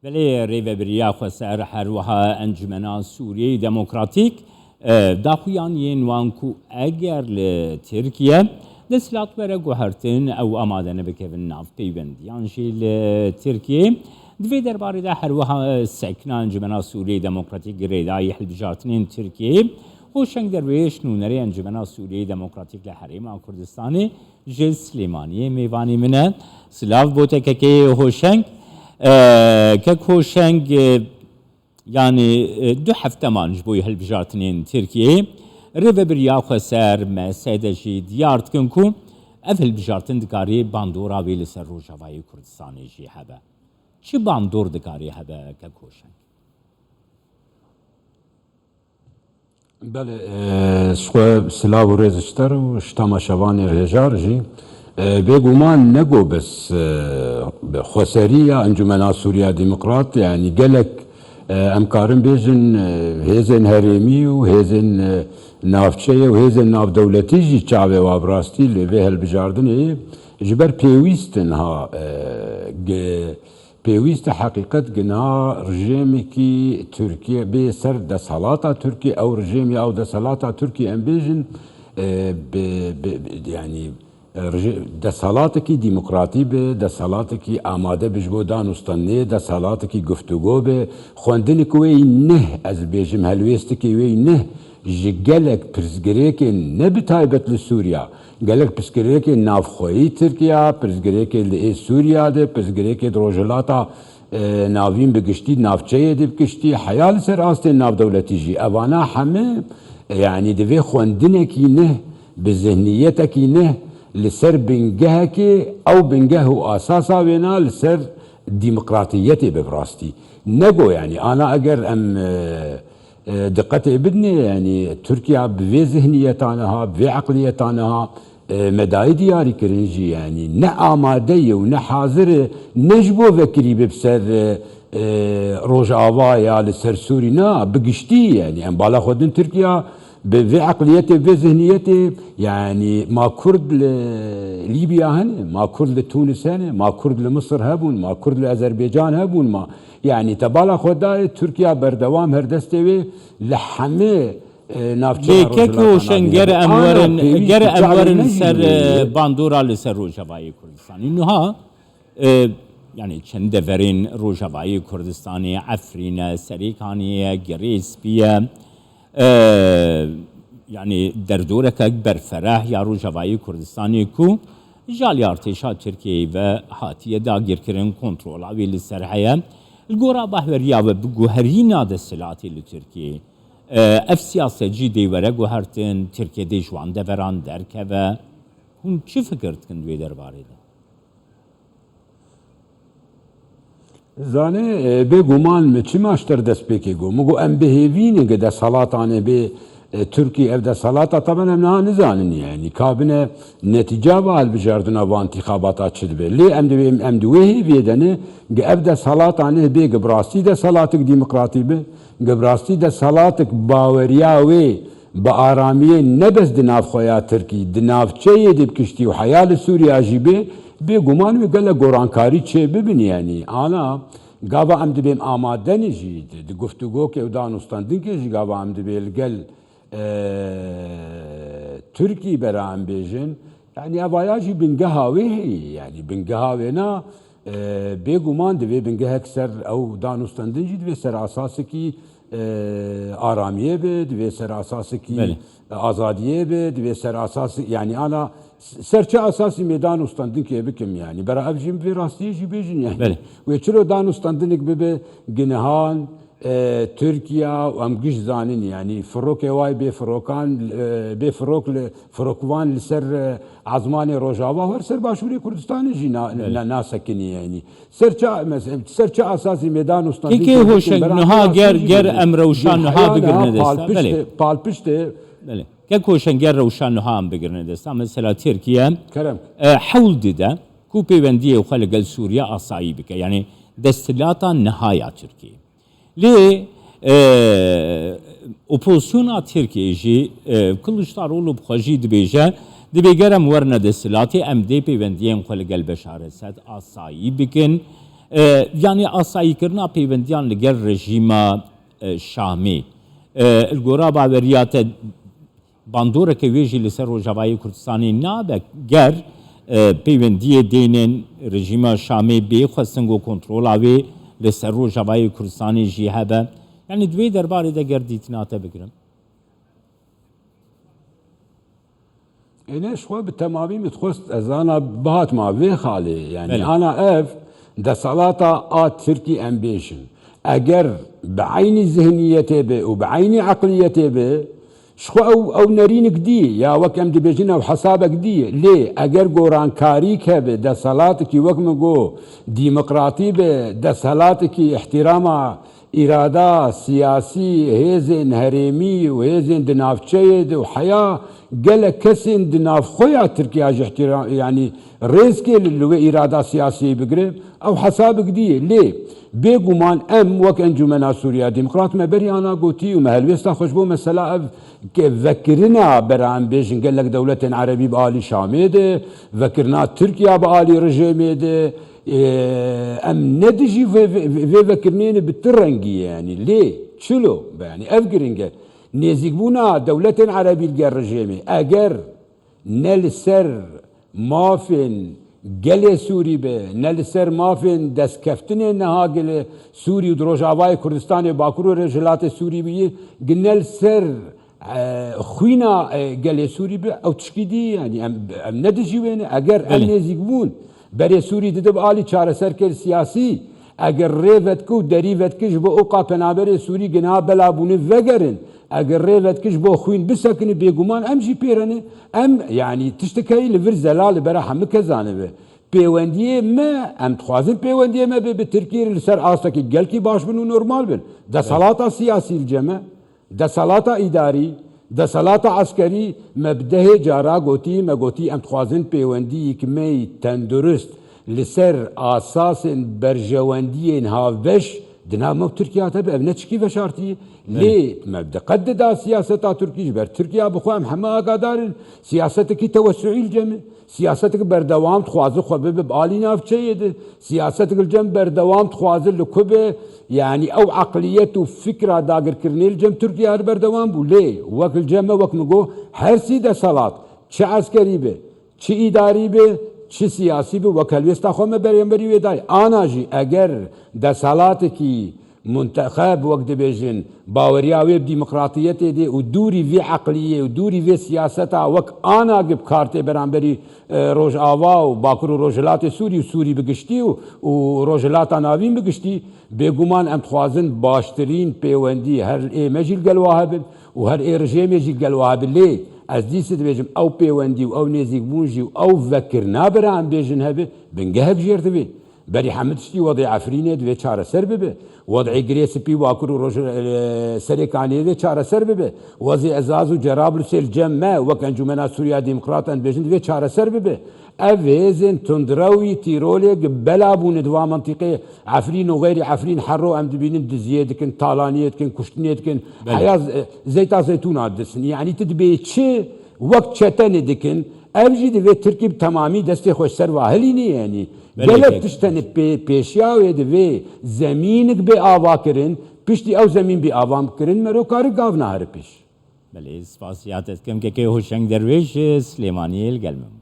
بله ریوبریا خسر هر وها انجمنا سوریه دموکراتیک داخویان وانکو اگر لترکیه دستلات برای گوهرتن او آماده نبکهون ناف پیوند یانشی لترکیه دوی درباره ده هر وها سکنا انجمنا سوریه دموکراتیک ریدای حلبجارتنین ترکیه هوشنگ درویش نونری انجمنا سوریه دموکراتیک لحریم کردستانی جل سلیمانی میوانی منه سلاف بوته که هوشنگ که هوشنگ يعني دو هفته مانج بوي هالبجارتنين تركيا ريفا بريا خسر ما سيدجي ديارت كنكو اف هالبجارتن دكاري باندورا ويل سر روجاواي كردستاني جي هبا چي باندور دكاري هبا ككوشن بله شخو سلاو ريزشتر و شتاما شواني رجار جي بيقومان نقو بس خسرية انجمنا سوريا ديمقراط يعني قالك امکارم بیشن هزین هرمی و هزین نافچه و هزین ناف دولتی جی چاوه و براستی لبه هل بجاردنه جبر پیوستن ها پیوست حقیقت گنا رژیمی کی ترکیه به سر دسالات ترکیه او رژیمی او دسالات ترکیه ام بیشن يعني دسالات کی دموکراتی به دسالات کی آماده بجبو دانستانه دسالات کی گفتگو به خواندن کوی نه از بیجم هلویست کی وی نه جگلک پرزگری که نه بتایبت لسوریا گلک پرزگری که نافخویی ترکیه پرزگری که لی سوریا ده پرزگری که دروجلاتا ناوین بگشتی نافچه ده بگشتی حیال سر آست ناف دولتی جی اوانا همه يعني دوی خواندن کی نه بذهنیت کی نه لسر بنجهك او بنجه اساسا وينا لسر ديمقراطيتي ببراستي نجو يعني انا اگر ام دقتي بدني يعني تركيا بفي ذهنيتانها بفي عقليتانها مداي دياري كرنجي يعني نا آمادي ونا حاضر نجبو فكري ببسر روجاوا يا لسر سوري نا بقشتي يعني ام بالا خودن تركيا بفي عقليتي بفي ذهنيتي يعني ما كرد لليبيا هن ما كرد لتونس هن ما كرد لمصر هبون ما كرد لأذربيجان هبون ما يعني تبالا خداي تركيا بردوام هردستوي لحمه نافچه که شنگر امورن سر باندورا لسر روجاوای کردستان اینها يعني چند ورین روجاوای کردستانی عفرین سریکانیه گریسپیه يعني دردورك أكبر فرح يا روجاواي كردستاني كو جالي ارتشا تركيا و هاتيه داگير كرن كنترول اوي لسرحيه الجورا بحوريا و بجوهرينا دسلاتي لتركيا اف سياسه جي دي ورا جوهرتن تركيا دي جوان دوران دركه هون چی فکرت کن وی درباره ده زانه به گمان چی ماشتر دست بکی گو مگو ام بهوینه که دست حالاتانه به ترکی اف دست حالاتا طبعا ام نه نزانن يعني کابنه نتیجه و البجاردن و انتخاباتا چد به لی ام دوه ویدنه که اف دست حالاتانه به گبراستی دست حالاتک دموکراتی به گبراستی دست حالاتک باوریا و با آرامیه نبس دناف خویا ترکی دناف چه دب کشتی و حیال سوریا جیبه به گمان و گله گورانکاری چه ببینی یعنی آنا گاوا ام دبیم آماده نجید د گفتگو که دانستاندن که جی گاوا ام دبیل گل ترکی برام بیجن یعنی اوایاجی بنگهاوی یعنی بنگهاوی نا به گمان دوی بنگه اکثر او دانستاندن جید و سر اساسی کی آرامیه بد و سر اساسی کی آزادیه بد و سر اساسی یعنی آنا سرچه اساسی میدان استاندن که بکم يعني برای افجیم في راستیه جی بیجن يعني و چلو دان استاندنک به گنهان ترکیا و ام گش زانین يعني فروک وای به فروکان به فروک فروکوان لسر عزمان روجاوا هر سر باشوری کردستان جی ناسکنی يعني سرچه اساسی میدان استاندن که هوشنگ نها گر امروشان نها بگرنه دستا پالپشته بله که کوشنگر روشن هم بگرنه دستا مثلا ترکیه حول دیده کو پیوندی و خلق سوریا آسایی بکه یعنی دستلاتا نهایا ترکیه لی اپوزیسیونا ترکیه جی کلشتاروğlu بخواجی دبیجه دبیگرم ورنه دستلاتی ام دی پیوندی خلق البشار سد آسایی بکن يعني ئاساییکردنا پەیوەندیان لەگەڵ ڕێژیمە شامی الگۆرا باوەریاتە باندۆرەکە وێژی لەسەر ڕۆژاوایی کوردستانی نابێ گەر پەیوەندیە دێنێن ڕێژیمە شامی بێخواستنگ و کۆنتڕۆڵاوێ لەسەر ڕۆژاوایی کوردستانی ژی هەبە یعنی دوێ دەربارێدا گەر دیتناتە بگرم إناش خو بالتمامي متخص أزانا بهات ما في خالي يعني بلي. أنا أف ده صلاة تركي أمبيشن أجر بعين ذهنيته به وبعين عقليته به شخو أو نرينك دي يا وكم دبجنا وحسابك دي ليه أجر قران كاريك به ده صلاتك وكم جو ديمقراطي به ده صلاتك احترام إرادة سياسي هيزن هرمي وهيزن دنافشيد وحياة قال كسن دناف خويا تركيا احترام يعني ريسكي اللي إرادة سياسية بقرب أو حسابك دي ليه بيقومان وك أنجمنا سوريا ديمقراط ما بري أنا قوتي وما هلويستا خوشبو مسألة ذكرنا بران بيجن قال لك دولة عربي بآلي شاميدة ذكرنا تركيا بآلي رجيميدة ندجي في ذكرنين بالترنجي يعني ليه شلو يعني أفكرنجا نيزيقبونا دولة عربي الرجيمي أجر نل سر مافن قلي سوري به نل سر مافن دس كفتني نها قلي سوري ودروجاواي كردستان باكرو رجلات سوري بيه قلنا سر خوينا قلي سوري به او تشكيدي يعني ام ندجي وين اجر ام نيزيقبون بري سوري ددب آلي چاره سر كل سياسي اگر ريفت كو دريفت كش بو اوقا پنابري سوري جناها بلابوني وگرن اگر ريفت كش بو خوين بسكن بيگومان ام جي بيرنه ام يعني تشتكي لفر زلال برا هم كزانه به پیوندیه ما ام تخوازن پیوندیه ما به ترکیه لسر آستاکی گل کی باش بنو نورمال بن ده صلاة سیاسی الجمع ده صلاة اداری ده صلاة عسکری مبده جارا گوتی ما گوتی ام تخوازن پیوندی کمی تندرست لسر اساس برجواندی هاوش دنامو تركيا تبع بنتشكي فشارتي ليه مبدا قد دا سياسة تركيا بر تركيا بخوام حما قادر سياستك توسعي الجمع سياستك بردوام تخوازو خو بآلي نافشيد سياستك الجمع بردوام تخوازو لكبه يعني او عقلية وفكرة داقر كرني الجمع تركيا بردوام بو ليه وقت الجمع وقت نقو هر سيدة صلاة چه عسكري به چه اداري به چه سیاسی به وکلوستا خو ما بری ویدای آنا جی اگر د صلات کی منتخب وقت بیژن باوریاوی دموکراتیت دی و دوری وی عقلیه و دوری وی سیاستا وک آنا گب کارت برانبری روج آوا و باکرو روجلات سوری بگشتی و روجلات ناوین بگشتی بگومان ام خوازن باشترین پیوندی هر ای مجیل گلواه بن و هر ای رژیم مجیل گلواه بن لی از دیست بیجم او پیوندی و او نزیک بونجی و او فکر نابره ام بیجن هبه بنگهب جیرت بی بری حمدشتی وضع عفرینه دوی چاره سر ببه وضع گریس پی واکرو روش سرکانی دوی چاره سر ببه وضع ازاز و جرابل سیل جمع وک انجمنا سوریا دموکراتان بیجن دوی چاره سر ببه اویزن تندروی تیرولی بلابون دوا منطقه عفرین و غیر عفرین حرو ام دبینن دزیه دکن طالانیه دکن کشتنیه دکن حیاز زیتا زیتون آدسن یعنی تدبی چه وقت چتن دکن اوجی دوی ترکیب تمامی دستی خوش سر واهلی نی یعنی گلت تشتن پیشیاوی دوی زمینک به آوا کرن پشتی او زمین به آوام کرن مرو کار گاو نهر پیش بله سپاسیاتت کم که هوشنگ درویش سلیمانیل گلمم